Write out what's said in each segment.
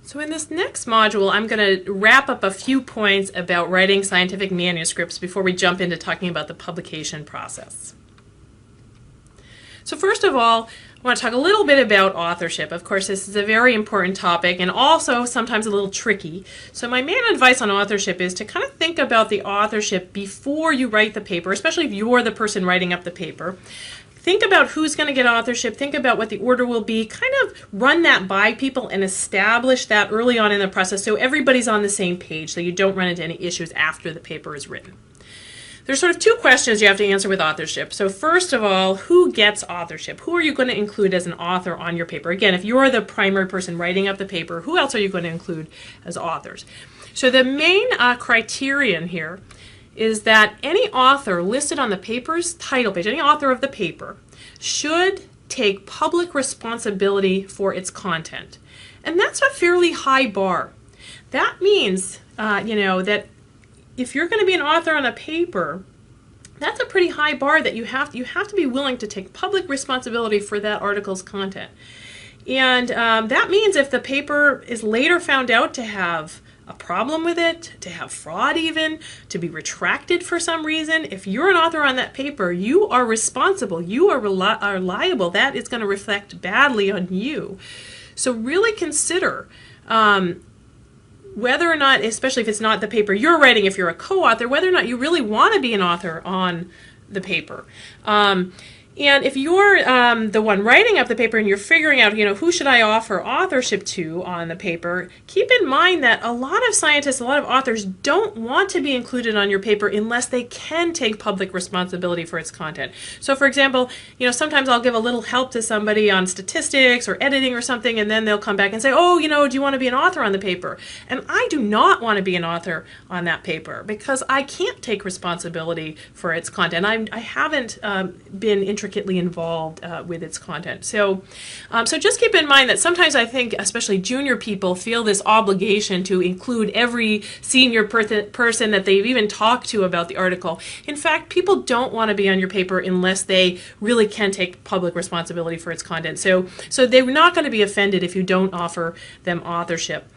So in this next module, I'm going to wrap up a few points about writing scientific manuscripts before we jump into talking about the publication process. So first of all, I want to talk a little bit about authorship. Of course, this is a very important topic and also sometimes a little tricky. So my main advice on authorship is to kind of think about the authorship before you write the paper, especially if you're the person writing up the paper. Think about who's going to get authorship, think about what the order will be, kind of run that by people and establish that early on in the process so everybody's on the same page so you don't run into any issues after the paper is written. There's sort of two questions you have to answer with authorship. So first of all, who gets authorship? Who are you going to include as an author on your paper? Again, if you're the primary person writing up the paper, who else are you going to include as authors? So the main criterion here is that any author listed on the paper's title page, any author of the paper, should take public responsibility for its content. And that's a fairly high bar. That means, that if you're going to be an author on a paper, that's a pretty high bar that you have to be willing to take public responsibility for that article's content. And that means if the paper is later found out to have a problem with it, to have fraud even, to be retracted for some reason, if you're an author on that paper, you are responsible, you are liable. That is going to reflect badly on you. So really consider whether or not, especially if it's not the paper you're writing, if you're a co-author, whether or not you really want to be an author on the paper. And if you're the one writing up the paper and you're figuring out, who should I offer authorship to on the paper, keep in mind that a lot of scientists, a lot of authors don't want to be included on your paper unless they can take public responsibility for its content. So for example, sometimes I'll give a little help to somebody on statistics or editing or something, and then they'll come back and say, oh, do you want to be an author on the paper? And I do not want to be an author on that paper because I can't take responsibility for its content. I haven't been introduced involved with its content. So just keep in mind that sometimes I think especially junior people feel this obligation to include every senior person that they've even talked to about the article. In fact, people don't want to be on your paper unless they really can take public responsibility for its content. So they're not going to be offended if you don't offer them authorship.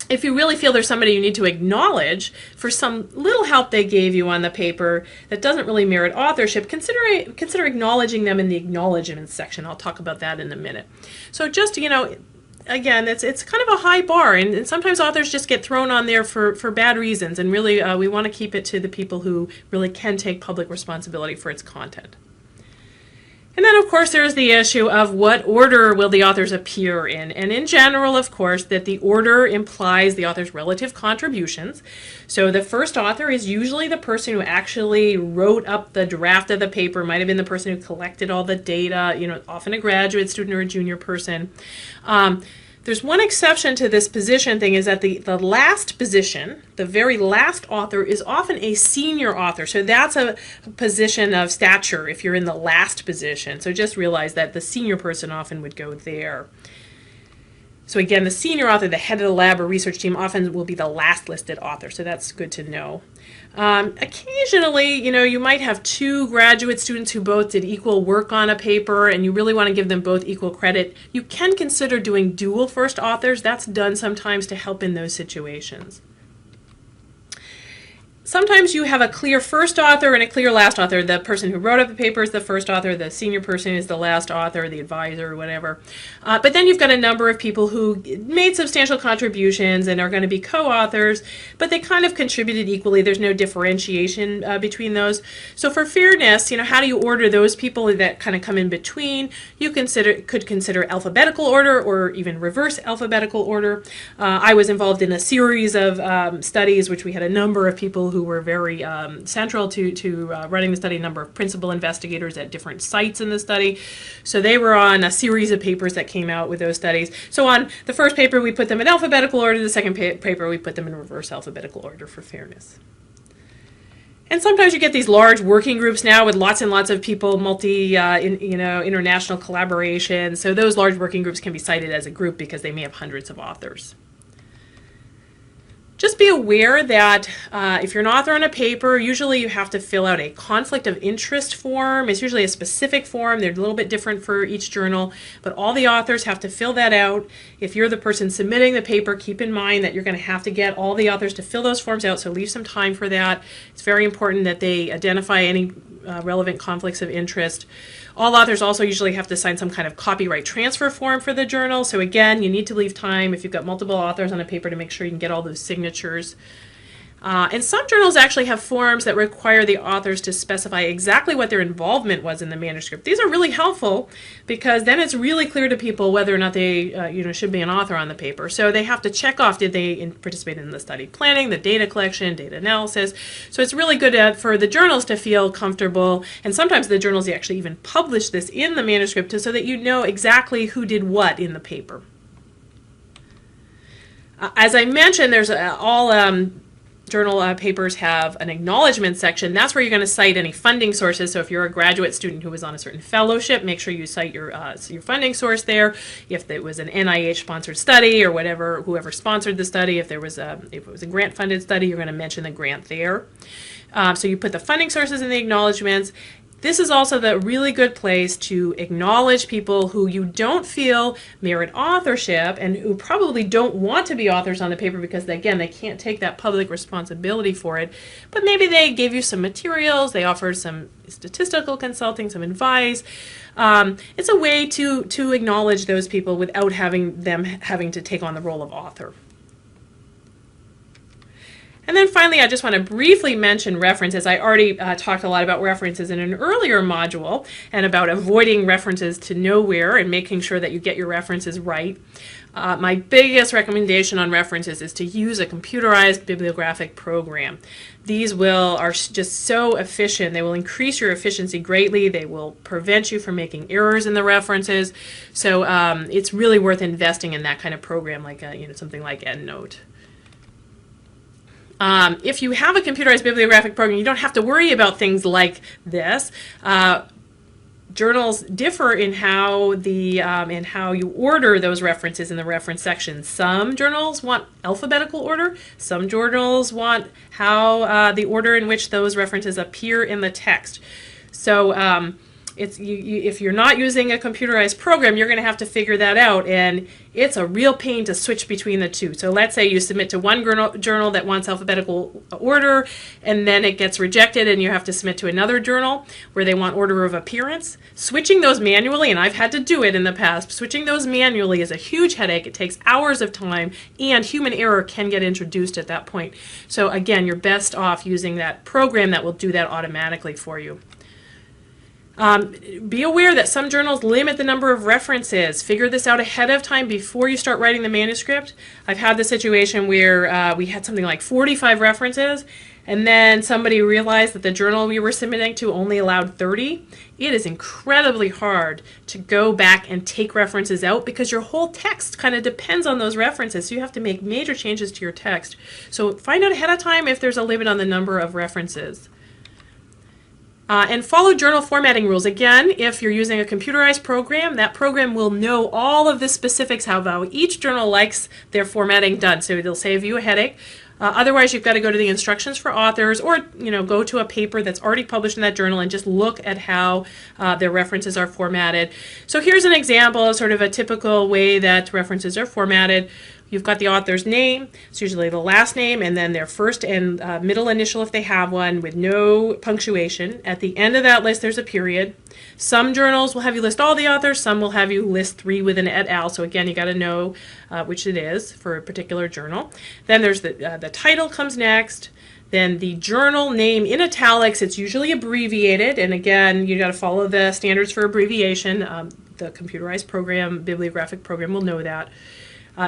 If you really feel there's somebody you need to acknowledge for some little help they gave you on the paper that doesn't really merit authorship, consider acknowledging them in the acknowledgement section. I'll talk about that in a minute. So just, again, it's kind of a high bar, and sometimes authors just get thrown on there for bad reasons, and really we want to keep it to the people who really can take public responsibility for its content. And then, of course, there's the issue of what order will the authors appear in. And in general, of course, that the order implies the author's relative contributions. So the first author is usually the person who actually wrote up the draft of the paper, might have been the person who collected all the data, often a graduate student or a junior person. There's one exception to this position thing, is that the last position, the very last author, is often a senior author. So that's a position of stature if you're in the last position. So just realize that the senior person often would go there. So again, the senior author, the head of the lab or research team, often will be the last listed author. So that's good to know. Occasionally, you might have two graduate students who both did equal work on a paper and you really want to give them both equal credit. You can consider doing dual first authors. That's done sometimes to help in those situations. Sometimes you have a clear first author and a clear last author. The person who wrote up the paper is the first author, the senior person is the last author, the advisor, or whatever. But then you've got a number of people who made substantial contributions and are going to be co-authors, but they kind of contributed equally. There's no differentiation between those. So for fairness, how do you order those people that kind of come in between? You could consider alphabetical order or even reverse alphabetical order. I was involved in a series of studies which we had a number of people who were very central to running the study, a number of principal investigators at different sites in the study. So they were on a series of papers that came out with those studies. So on the first paper we put them in alphabetical order, the second paper we put them in reverse alphabetical order for fairness. And sometimes you get these large working groups now with lots and lots of people, international collaboration. So those large working groups can be cited as a group because they may have hundreds of authors. Just be aware that if you're an author on a paper, usually you have to fill out a conflict of interest form. It's usually a specific form. They're a little bit different for each journal, but all the authors have to fill that out. If you're the person submitting the paper, keep in mind that you're going to have to get all the authors to fill those forms out, so leave some time for that. It's very important that they identify any relevant conflicts of interest. All authors also usually have to sign some kind of copyright transfer form for the journal. So again, you need to leave time if you've got multiple authors on a paper to make sure you can get all those signatures. And some journals actually have forms that require the authors to specify exactly what their involvement was in the manuscript. These are really helpful because then it's really clear to people whether or not they should be an author on the paper. So they have to check off, did they participate in the study planning, the data collection, data analysis. So it's really good for the journals to feel comfortable, and sometimes the journals actually even publish this in the manuscript so that you know exactly who did what in the paper. As I mentioned, there's journal papers have an acknowledgement section. That's where you're going to cite any funding sources. So if you're a graduate student who was on a certain fellowship, make sure you cite your funding source there. If it was an NIH-sponsored study or whoever sponsored the study, if it was a grant-funded study, you're going to mention the grant there. So you put the funding sources in the acknowledgements. This is also the really good place to acknowledge people who you don't feel merit authorship and who probably don't want to be authors on the paper because, again, they can't take that public responsibility for it. But maybe they gave you some materials, they offered some statistical consulting, some advice. It's a way to acknowledge those people without having to take on the role of author. And then finally, I just want to briefly mention references. I already talked a lot about references in an earlier module and about avoiding references to nowhere and making sure that you get your references right. My biggest recommendation on references is to use a computerized bibliographic program. These are just so efficient. They will increase your efficiency greatly. They will prevent you from making errors in the references. So it's really worth investing in that kind of program, like something like EndNote. If you have a computerized bibliographic program, you don't have to worry about things like this. Journals differ in how you order those references in the reference section. Some journals want alphabetical order. Some journals want how the order in which those references appear in the text. So if you're not using a computerized program, you're going to have to figure that out, and it's a real pain to switch between the two. So let's say you submit to one journal that wants alphabetical order, and then it gets rejected, and you have to submit to another journal where they want order of appearance. Switching those manually, and I've had to do it in the past, switching those manually is a huge headache. It takes hours of time, and human error can get introduced at that point. So again, you're best off using that program that will do that automatically for you. Be aware that some journals limit the number of references. Figure this out ahead of time before you start writing the manuscript. I've had the situation where we had something like 45 references, and then somebody realized that the journal we were submitting to only allowed 30. It is incredibly hard to go back and take references out because your whole text kind of depends on those references, so you have to make major changes to your text. So find out ahead of time if there's a limit on the number of references. And follow journal formatting rules. Again, if you're using a computerized program, that program will know all of the specifics, how each journal likes their formatting done. So it'll save you a headache. Otherwise, you've got to go to the instructions for authors, or go to a paper that's already published in that journal and just look at how their references are formatted. So here's an example of sort of a typical way that references are formatted. You've got the author's name, it's usually the last name, and then their first and middle initial if they have one, with no punctuation. At the end of that list, there's a period. Some journals will have you list all the authors, some will have you list 3 with an et al. So again, you got to know which it is for a particular journal. Then there's the title comes next. Then the journal name in italics, it's usually abbreviated, and again, you got to follow the standards for abbreviation. The computerized program, bibliographic program will know that.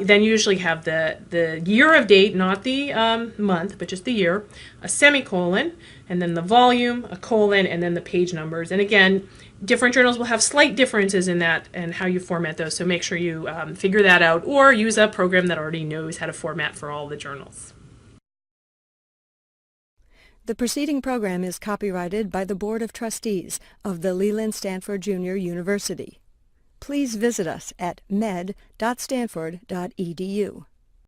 Then you usually have the year of date, not the month, but just the year, a semicolon, and then the volume, a colon, and then the page numbers. And again, different journals will have slight differences in that and how you format those, so make sure you figure that out, or use a program that already knows how to format for all the journals. The preceding program is copyrighted by the Board of Trustees of the Leland Stanford Junior University. Please visit us at med.stanford.edu.